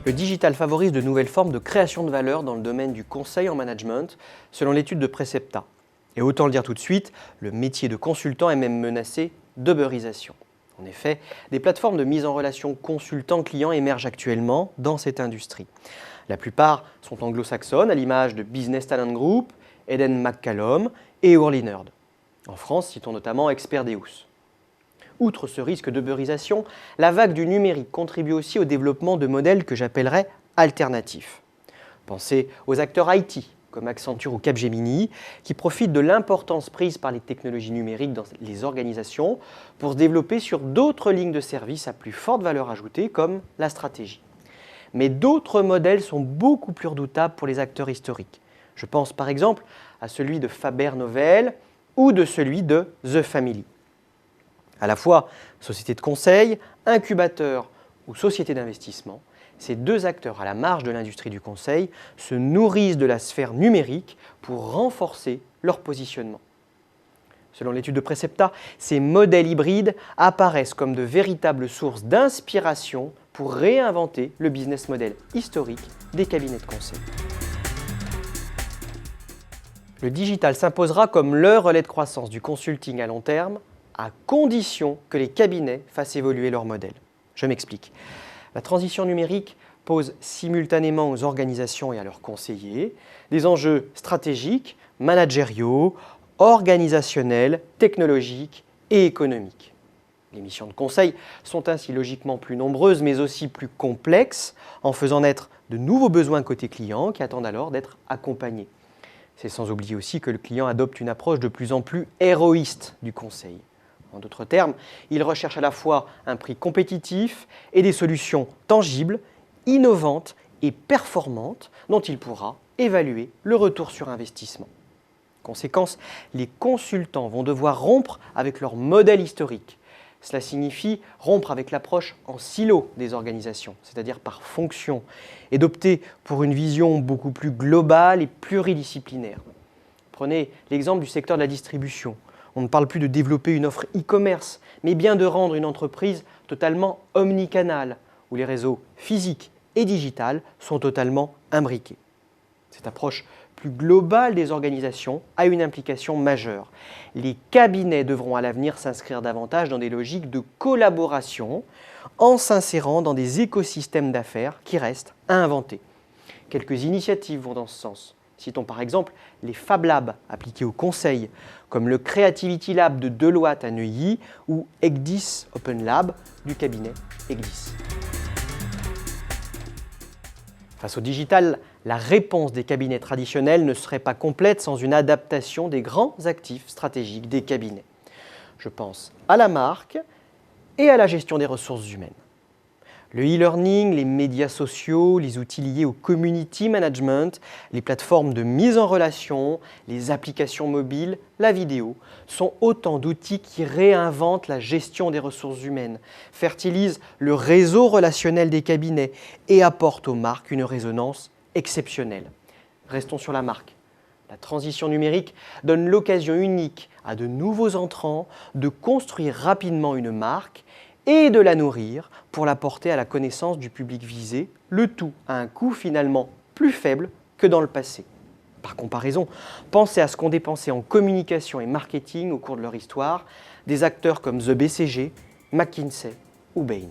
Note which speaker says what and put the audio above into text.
Speaker 1: Le digital favorise de nouvelles formes de création de valeur dans le domaine du conseil en management, selon l'étude de Precepta. Et autant le dire tout de suite, le métier de consultant est même menacé d'uberisation. En effet, des plateformes de mise en relation consultant-client émergent actuellement dans cette industrie. La plupart sont anglo-saxonnes, à l'image de Business Talent Group, Eden McCallum et Hurlinerd. En France, citons notamment Experdeus. Outre ce risque d'uberisation, la vague du numérique contribue aussi au développement de modèles que j'appellerais alternatifs. Pensez aux acteurs IT, comme Accenture ou Capgemini, qui profitent de l'importance prise par les technologies numériques dans les organisations pour se développer sur d'autres lignes de service à plus forte valeur ajoutée, comme la stratégie. Mais d'autres modèles sont beaucoup plus redoutables pour les acteurs historiques. Je pense par exemple à celui de Faber-Novel ou de celui de The Family. À la fois société de conseil, incubateur ou société d'investissement, ces deux acteurs à la marge de l'industrie du conseil se nourrissent de la sphère numérique pour renforcer leur positionnement. Selon l'étude de Precepta, ces modèles hybrides apparaissent comme de véritables sources d'inspiration pour réinventer le business model historique des cabinets de conseil. Le digital s'imposera comme le relais de croissance du consulting à long terme, à condition que les cabinets fassent évoluer leur modèle. Je m'explique. La transition numérique pose simultanément aux organisations et à leurs conseillers des enjeux stratégiques, managériaux, organisationnels, technologiques et économiques. Les missions de conseil sont ainsi logiquement plus nombreuses mais aussi plus complexes en faisant naître de nouveaux besoins côté client qui attendent alors d'être accompagnés. C'est sans oublier aussi que le client adopte une approche de plus en plus héroïste du conseil. En d'autres termes, il recherche à la fois un prix compétitif et des solutions tangibles, innovantes et performantes dont il pourra évaluer le retour sur investissement. Conséquence, les consultants vont devoir rompre avec leur modèle historique. Cela signifie rompre avec l'approche en silo des organisations, c'est-à-dire par fonction, et d'opter pour une vision beaucoup plus globale et pluridisciplinaire. Prenez l'exemple du secteur de la distribution. On ne parle plus de développer une offre e-commerce, mais bien de rendre une entreprise totalement omnicanale, où les réseaux physiques et digitales sont totalement imbriqués. Cette approche plus globale des organisations a une implication majeure. Les cabinets devront à l'avenir s'inscrire davantage dans des logiques de collaboration en s'insérant dans des écosystèmes d'affaires qui restent à inventer. Quelques initiatives vont dans ce sens. Citons par exemple les Fab Labs appliqués au conseil, comme le Creativity Lab de Deloitte à Neuilly ou Egdis Open Lab du cabinet Egdis. Face au digital, la réponse des cabinets traditionnels ne serait pas complète sans une adaptation des grands actifs stratégiques des cabinets. Je pense à la marque et à la gestion des ressources humaines. Le e-learning, les médias sociaux, les outils liés au community management, les plateformes de mise en relation, les applications mobiles, la vidéo, sont autant d'outils qui réinventent la gestion des ressources humaines, fertilisent le réseau relationnel des cabinets et apportent aux marques une résonance exceptionnelle. Restons sur la marque. La transition numérique donne l'occasion unique à de nouveaux entrants de construire rapidement une marque et de la nourrir pour la porter à la connaissance du public visé, le tout à un coût finalement plus faible que dans le passé. Par comparaison, pensez à ce qu'ont dépensé en communication et marketing au cours de leur histoire des acteurs comme The BCG, McKinsey ou Bain.